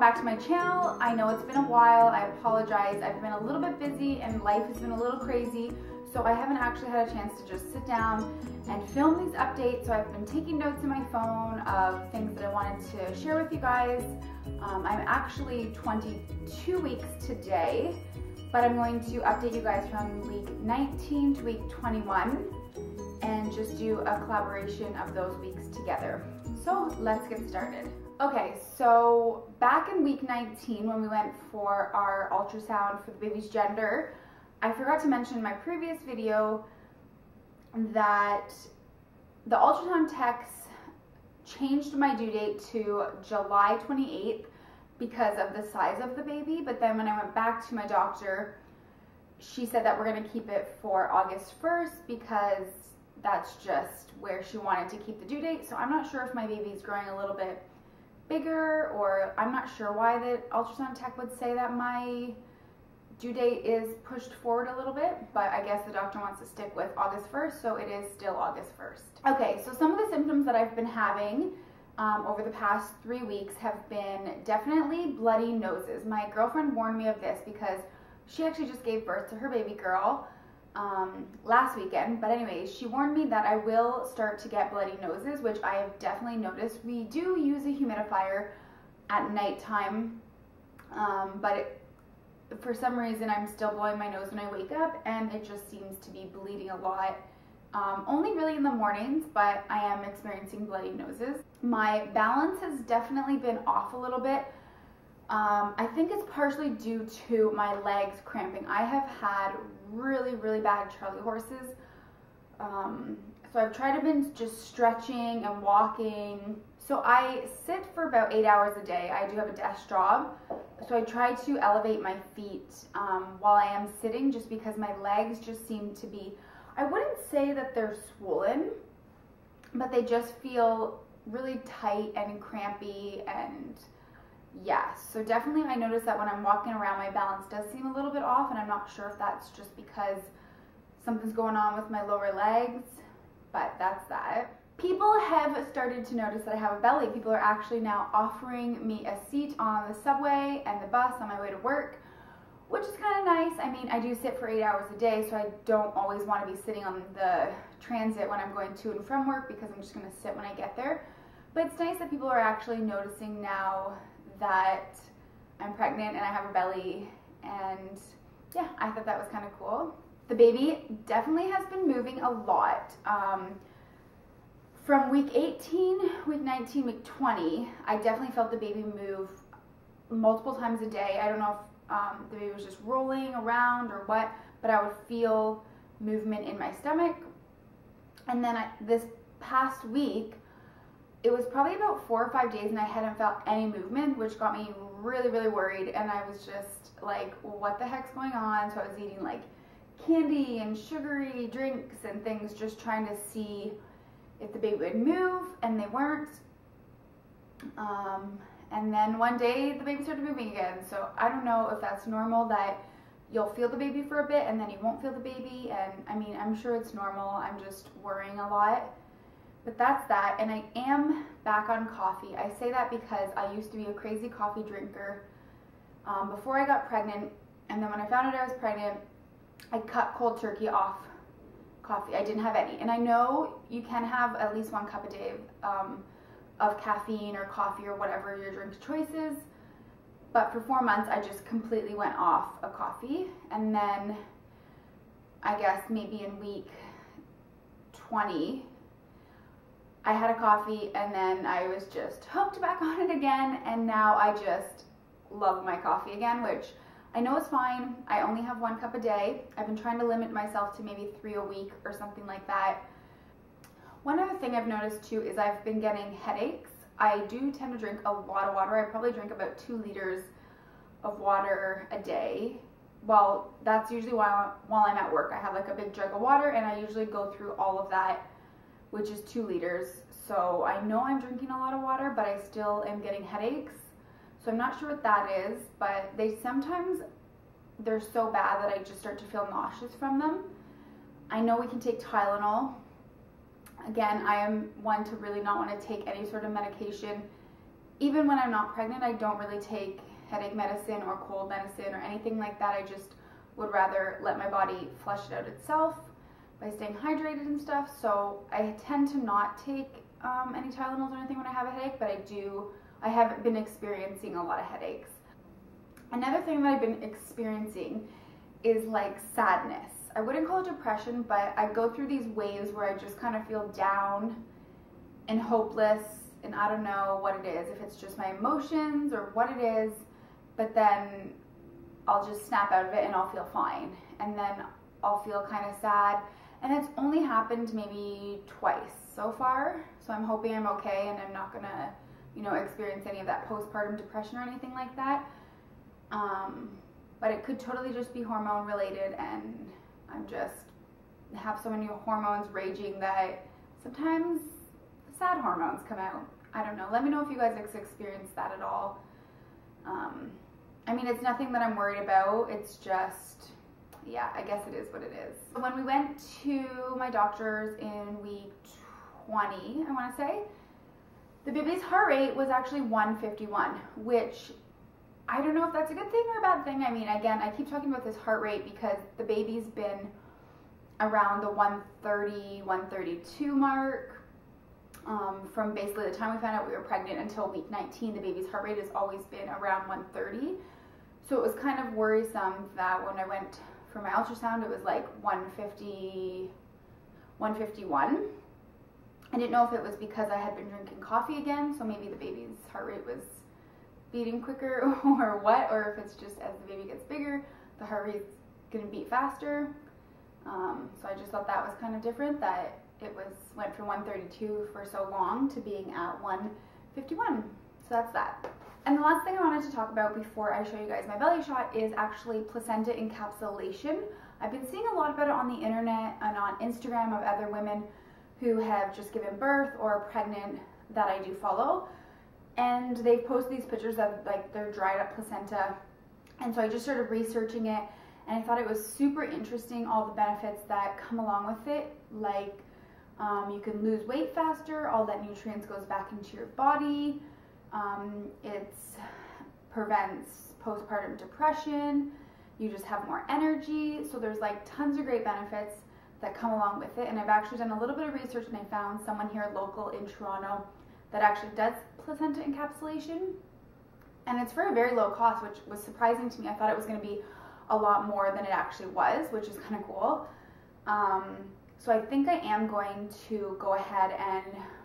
back to my channel. I know it's been a while. I apologize. I've been a little bit busy and life has been a little crazy, so I haven't actually had a chance to just sit down and film these updates. So I've been taking notes in my phone of things that I wanted to share with you guys. I'm actually 22 weeks today, but I'm going to update you guys from week 19 to week 21 and just do a collaboration of those weeks together. So let's get started. Okay, so back in week 19 when we went for our ultrasound for the baby's gender, I forgot to mention in my previous video that the ultrasound techs changed my due date to July 28th because of the size of the baby, but then when I went back to my doctor, she said that we're going to keep it for August 1st because that's just where she wanted to keep the due date. So I'm not sure if my baby's growing a little bit bigger, or I'm not sure why the ultrasound tech would say that my due date is pushed forward a little bit, but I guess the doctor wants to stick with August 1st, so it is still August 1st. Okay, so some of the symptoms that I've been having over the past 3 weeks have been definitely bloody noses. My girlfriend warned me of this because she actually just gave birth to her baby girl last weekend, but anyways, she warned me that I will start to get bloody noses, which I have definitely noticed. We do use a humidifier at nighttime, but for some reason I'm still blowing my nose when I wake up, and it just seems to be bleeding a lot. Only really in the mornings, but I am experiencing bloody noses. My balance has definitely been off a little bit. I think it's partially due to my legs cramping. I have had really bad Charlie horses. So I've tried to been just stretching and walking. So I sit for about 8 hours a day. I do have a desk job. So I try to elevate my feet while I am sitting, just because my legs just seem to be, I wouldn't say that they're swollen, but they just feel really tight and crampy, and yeah, so definitely I notice that when I'm walking around, my balance does seem a little bit off, and I'm not sure if that's just because something's going on with my lower legs, but that's that. People have started to notice that I have a belly. People are actually now offering me a seat on the subway and the bus on my way to work, which is kind of nice. I mean, I do sit for 8 hours a day, so I don't always want to be sitting on the transit when I'm going to and from work, because I'm just going to sit when I get there. But it's nice that people are actually noticing now that I'm pregnant and I have a belly, and yeah, I thought that was kind of cool. The baby definitely has been moving a lot. From week 18, week 19, week 20, I definitely felt the baby move multiple times a day. I don't know if the baby was just rolling around or what, but I would feel movement in my stomach. And then this past week, it was probably about 4 or 5 days and I hadn't felt any movement, which got me really worried, and I was just like, what the heck's going on? So I was eating like candy and sugary drinks and things, just trying to see if the baby would move, and they weren't. And then one day the baby started moving again. So I don't know if that's normal, that you'll feel the baby for a bit and then you won't feel the baby, and I mean, I'm sure it's normal. I'm just worrying a lot. But that's that, and I am back on coffee. I say that because I used to be a crazy coffee drinker before I got pregnant, and then when I found out I was pregnant, I cut cold turkey off coffee. I didn't have any, and I know you can have at least 1 cup a day of caffeine or coffee or whatever your drink choice is, but for 4 months I just completely went off of coffee, and then I guess maybe in week 20, I had a coffee, and then I was just hooked back on it again, and now I just love my coffee again, which I know is fine. I only have 1 cup a day. I've been trying to limit myself to maybe 3 a week or something like that. One other thing I've noticed too is I've been getting headaches. I do tend to drink a lot of water. I probably drink about 2 liters of water a day. Well, that's usually while I'm at work. I have like a big jug of water, and I usually go through all of that, which is 2 liters. So I know I'm drinking a lot of water, but I still am getting headaches. So I'm not sure what that is, but they're so bad that I just start to feel nauseous from them. I know we can take Tylenol. Again, I am one to really not want to take any sort of medication even when I'm not pregnant, I don't really take headache medicine or cold medicine or anything like that. I just would rather let my body flush it out itself by staying hydrated and stuff. So I tend to not take any Tylenols or anything when I have a headache, but I haven't been experiencing a lot of headaches. Another thing that I've been experiencing is like sadness. I wouldn't call it depression, but I go through these waves where I just kind of feel down and hopeless, and I don't know what it is, if it's just my emotions or what it is, but then I'll just snap out of it and I'll feel fine, and then I'll feel kind of sad. And it's only happened maybe twice so far, so I'm hoping I'm okay and I'm not gonna, you know, experience any of that postpartum depression or anything like that. But it could totally just be hormone related, and I'm just have so many hormones raging that sometimes sad hormones come out. I don't know. Let me know if you guys experienced that at all. I mean, it's nothing that I'm worried about. It's just, yeah, I guess it is what it is. When we went to my doctor's in week 20, I want to say, the baby's heart rate was actually 151, which I don't know if that's a good thing or a bad thing. I mean, again, I keep talking about this heart rate because the baby's been around the 130, 132 mark. From basically the time we found out we were pregnant until week 19, the baby's heart rate has always been around 130. So it was kind of worrisome that when I went for my ultrasound, it was like 150, 151. I didn't know if it was because I had been drinking coffee again, so maybe the baby's heart rate was beating quicker or what, or if it's just as the baby gets bigger, the heart rate's going to beat faster. So I just thought that was kind of different, that it went from 132 for so long to being at 151. So that's that. And the last thing I wanted to talk about before I show you guys my belly shot is actually placenta encapsulation. I've been seeing a lot about it on the internet and on Instagram of other women who have just given birth or are pregnant that I do follow. And they've posted these pictures of like their dried up placenta. And so I just started researching it, and I thought it was super interesting, all the benefits that come along with it. Like you can lose weight faster, all that nutrients goes back into your body. It prevents postpartum depression. You just have more energy. So there's like tons of great benefits that come along with it. And I've actually done a little bit of research, and I found someone here local in Toronto that actually does placenta encapsulation. And it's for a very low cost, which was surprising to me. I thought it was going to be a lot more than it actually was, which is kind of cool. So I think I am going to go ahead and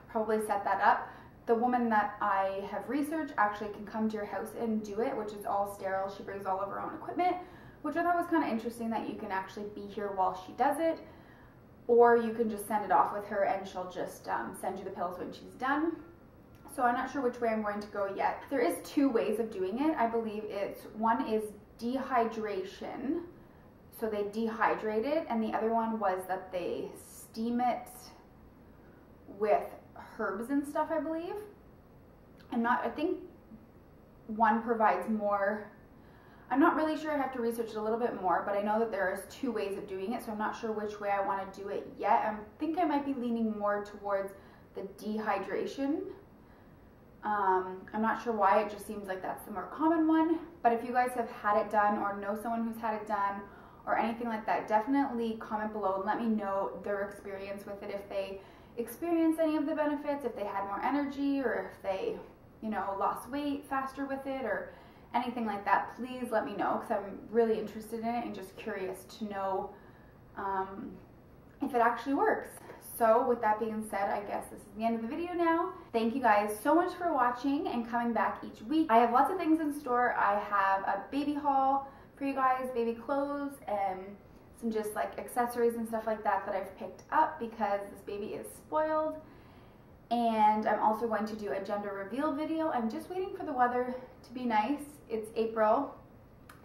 probably set that up. The woman that I have researched actually can come to your house and do it, which is all sterile. She brings all of her own equipment, which I thought was kind of interesting, that you can actually be here while she does it, or you can just send it off with her and she'll just send you the pills when she's done. So I'm not sure which way I'm going to go yet. There is two ways of doing it. I believe one is dehydration. So they dehydrate it, and the other one was that they steam it with herbs and stuff, I believe. I think one provides more. I'm not really sure. I have to research it a little bit more, but I know that there's two ways of doing it, so I'm not sure which way I want to do it yet. I think I might be leaning more towards the dehydration. I'm not sure why, it just seems like that's the more common one. But if you guys have had it done or know someone who's had it done or anything like that, definitely comment below and let me know their experience with it, if they experienced any of the benefits, if they had more energy, or if they, you know, lost weight faster with it or anything like that. Please let me know, because I'm really interested in it and just curious to know if it actually works. So with that being said, I guess this is the end of the video now. Thank you guys so much for watching and coming back each week. I have lots of things in store. I have a baby haul for you guys, baby clothes, and some just like accessories and stuff like that that I've picked up because this baby is spoiled. And I'm also going to do a gender reveal video. I'm just waiting for the weather to be nice. It's April.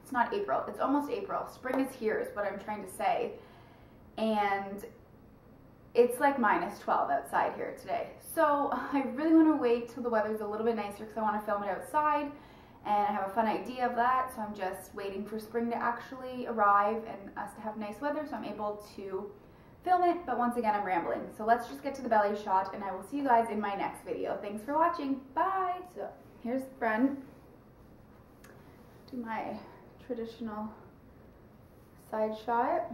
It's not April. It's almost April. Spring is here is what I'm trying to say. And it's like -12 outside here today. So I really want to wait till the weather's a little bit nicer because I want to film it outside. And I have a fun idea of that. So I'm just waiting for spring to actually arrive and us to have nice weather so I'm able to film it. But once again, I'm rambling. So let's just get to the belly shot and I will see you guys in my next video. Thanks for watching. Bye. Here's the front. Do my traditional side shot.